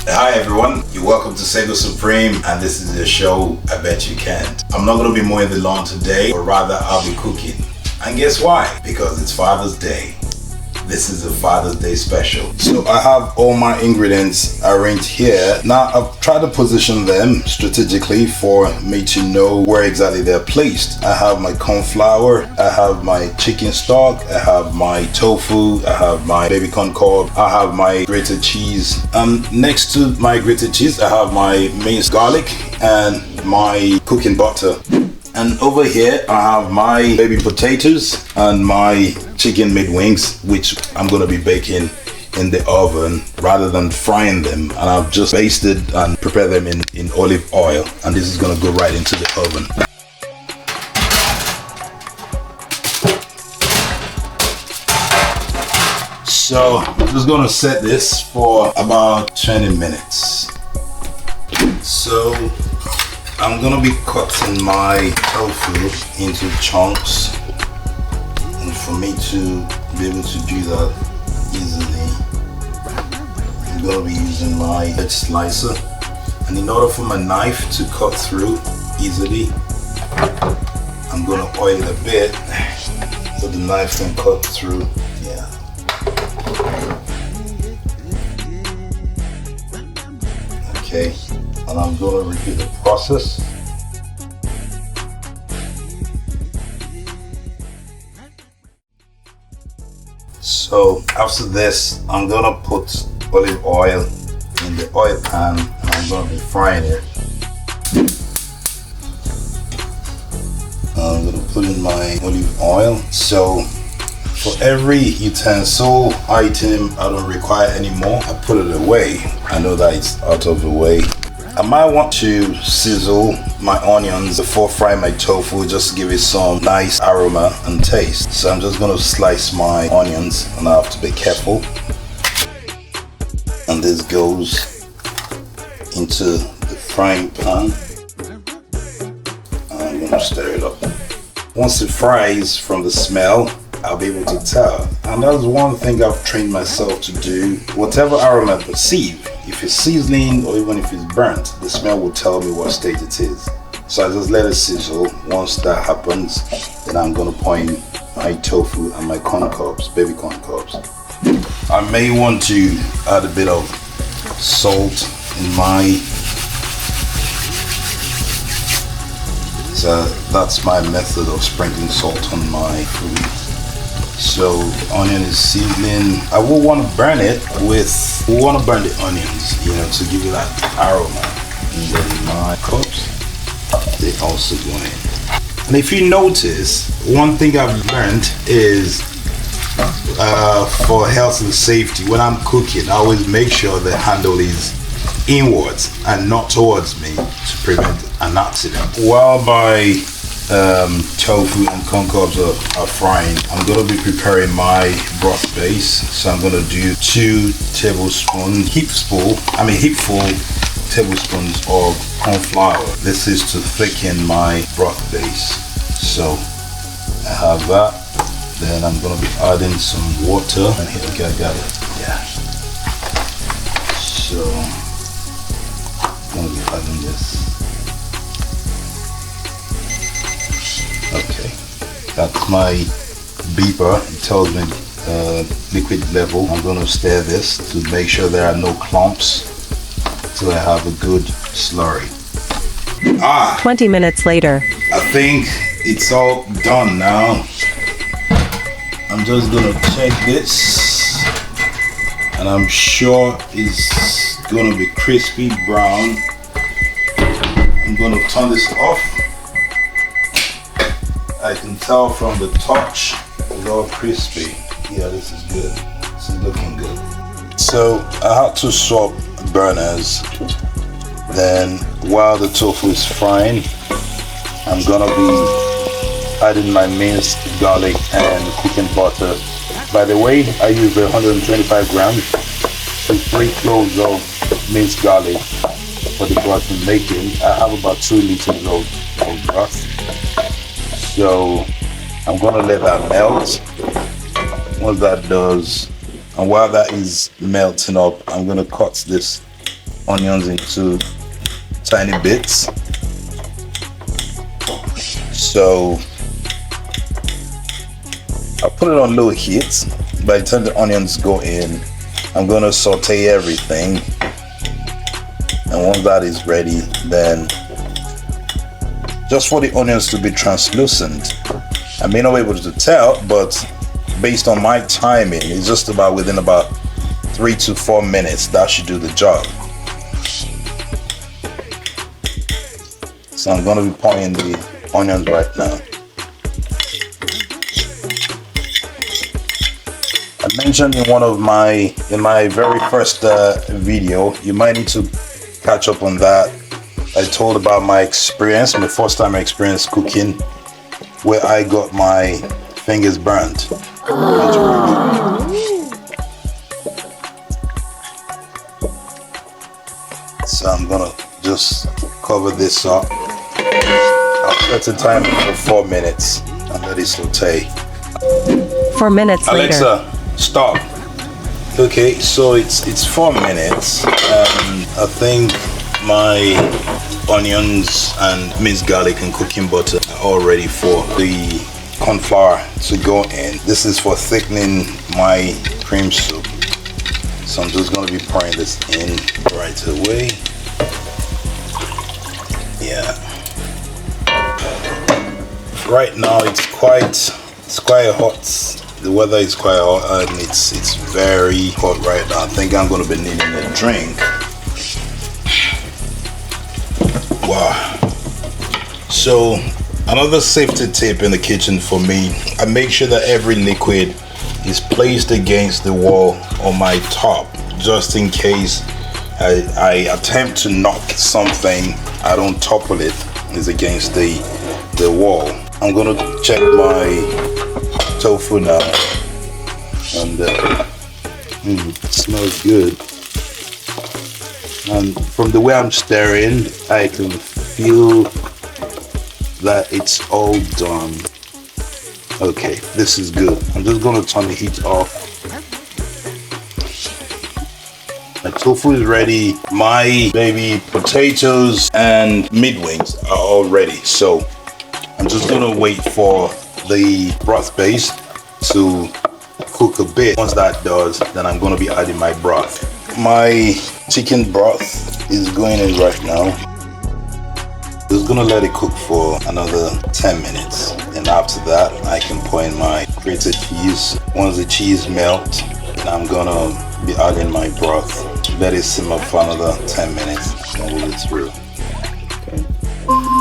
Hi everyone, you're welcome to Sego Supreme, and this is the show I Bet You Can't. I'm not going to be mowing the lawn today, or rather I'll be cooking. And guess why? Because it's Father's Day. This is a Father's Day special. So I have all my ingredients arranged here. Now I've tried to position them strategically for me to know where exactly they're placed. I have my corn flour, I have my chicken stock, I have my tofu, I have my baby corn cob, I have my grated cheese. Next to my grated cheese, I have my minced garlic and my cooking butter. And over here, I have my baby potatoes and my chicken mid wings, which I'm gonna be baking in the oven rather than frying them. And I've just basted and prepared them in olive oil. And this is gonna go right into the oven. So I'm just gonna set this for about 20 minutes. So I'm gonna be cutting my tofu into chunks, and for me to be able to do that easily, I'm gonna be using my edge slicer. And in order for my knife to cut through easily, I'm gonna oil it a bit so the knife can cut through. Yeah. Okay. And I'm going to repeat the process. So after this, I'm going to put olive oil in the oil pan and I'm going to be frying it. I'm going to put in my olive oil. So for every utensil item I don't require anymore, I put it away. I know that it's out of the way. I might want to sizzle my onions before frying my tofu, just to give it some nice aroma and taste. So I'm just going to slice my onions, and I have to be careful. And this goes into the frying pan. I'm going to stir it up. Once it fries, from the smell, I'll be able to tell. And that's one thing I've trained myself to do. Whatever aroma I perceive, if it's sizzling or even if it's burnt, the smell will tell me what stage it is. So I just let it sizzle. Once that happens, then I'm gonna pour in my tofu and my corn cobs, baby corn cobs. I may want to add a bit of salt in my, so that's my method of sprinkling salt on my food. So onion is sizzling. I will want to burn it with, we want to burn the onions, to give it that aroma. And then my cobs, they also go in. And if you notice, one thing I've learned is for health and safety, when I'm cooking, I always make sure the handle is inwards and not towards me to prevent an accident. While my tofu and corn cobs are frying, I'm going to be preparing my broth base. So I'm going to do 2 tablespoons, heapful tablespoons of corn flour. This is to thicken my broth base. So I have that. Then I'm going to be adding some water. And here, okay, I got it. Yeah. So I'm going to be adding this. Okay, that's my beeper. It tells me liquid level. I'm going to stir this to make sure there are no clumps so I have a good slurry. 20 minutes later. I think it's all done now. I'm just going to check this, and I'm sure it's going to be crispy brown. I'm going to turn this off. I can tell from the touch, it's all crispy. Yeah, this is good. This is looking good. So I had to swap burners. Then while the tofu is frying, I'm gonna be adding my minced garlic and cooking butter. By the way, I use 125 grams with 3 cloves of minced garlic for the broth I'm making. I have about 2 liters of broth. So I'm gonna let that melt. Once that does, and while that is melting up, I'm gonna cut this onions into tiny bits. So I'll put it on low heat. By the time the onions go in, I'm gonna saute everything. And once that is ready, then just for the onions to be translucent. I may not be able to tell, but based on my timing, it's just about within about 3 to 4 minutes. That should do the job. So I'm gonna be pouring the onions right now. I mentioned in my very first video, you might need to catch up on that. I told about my experience, my first time I experienced cooking, where I got my fingers burnt. So I'm gonna just cover this up. I'll set the timer for 4 minutes and let it saute. 4 minutes later. Alexa, stop. Okay, so it's 4 minutes. I think my onions and minced garlic and cooking butter are all ready for the corn flour to go in. This is for thickening my cream soup. So I'm just going to be pouring this in right away. Yeah. Right now it's quite hot. The weather is quite hot and it's very hot right now. I think I'm going to be needing a drink. Wow. So another safety tip in the kitchen for me, I make sure that every liquid is placed against the wall on my top, just in case I attempt to knock something, I don't topple it. It's against the wall. I'm gonna check my tofu now, and it smells good. And from the way I'm stirring, I can feel that it's all done. Okay, this is good. I'm just gonna turn the heat off. My tofu is ready. My baby potatoes and meat wings are all ready. So I'm just gonna wait for the broth base to cook a bit. Once that does, then I'm gonna be adding my broth. My chicken broth is going in right now. Just gonna let it cook for another 10 minutes. And after that, I can pour in my grated cheese. Once the cheese melts, then I'm gonna be adding my broth. Let it simmer for another 10 minutes and roll it through.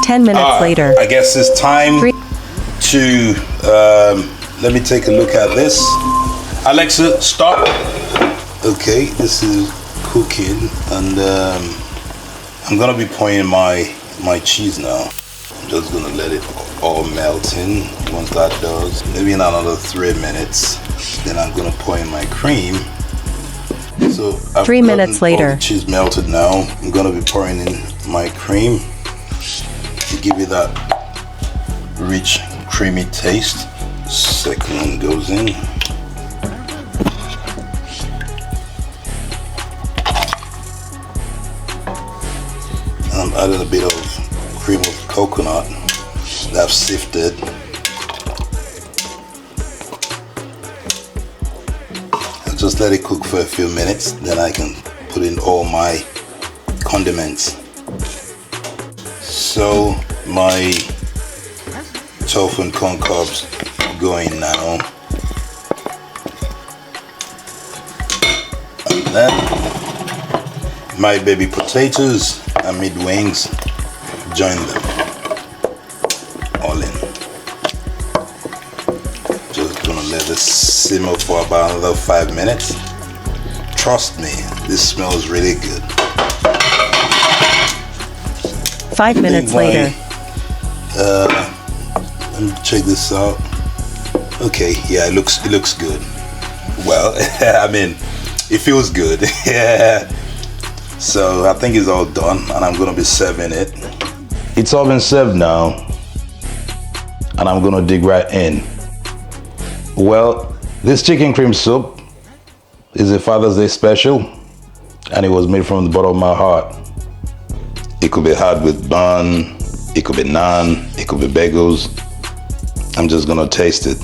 10 minutes later. I guess it's time to, let me take a look at this. Alexa, stop. Okay, this is cooking, and I'm gonna be pouring my cheese now. I'm just gonna let it all melt in. Once that does, maybe in another 3 minutes, then I'm gonna pour in my cream. So 3 minutes later, the cheese melted now. I'm gonna be pouring in my cream to give it that rich, creamy taste. Second one goes in. And I'm adding a bit of cream of coconut that I've sifted. I'll just let it cook for a few minutes, then I can put in all my condiments. So my tofu and corn cobs going now, and then my baby potatoes and meat wings, join them all in. Just gonna let this simmer for about another 5 minutes. Trust me, this smells really good. 5 minutes later. Let me check this out. Okay, yeah, it looks good. Well, I mean, it feels good. Yeah. So I think it's all done, and I'm gonna be serving it. It's all been served now, and I'm gonna dig right in. Well, this chicken cream soup is a Father's Day special. and it was made from the bottom of my heart. It could be had with bun, it could be naan, it could be bagels. I'm just gonna taste it.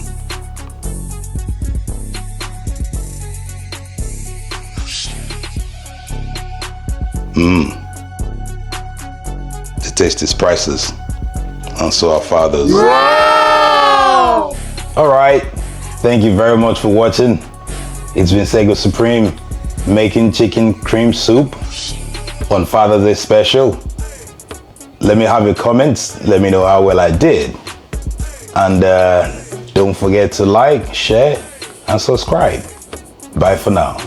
The taste is priceless, and so are Father's. Wow! All right, thank you very much for watching. It's been Sego Supreme making chicken cream soup on Father's Day special. Let me have your comments. Let me know how well I did. And don't forget to like, share, and subscribe. Bye for now.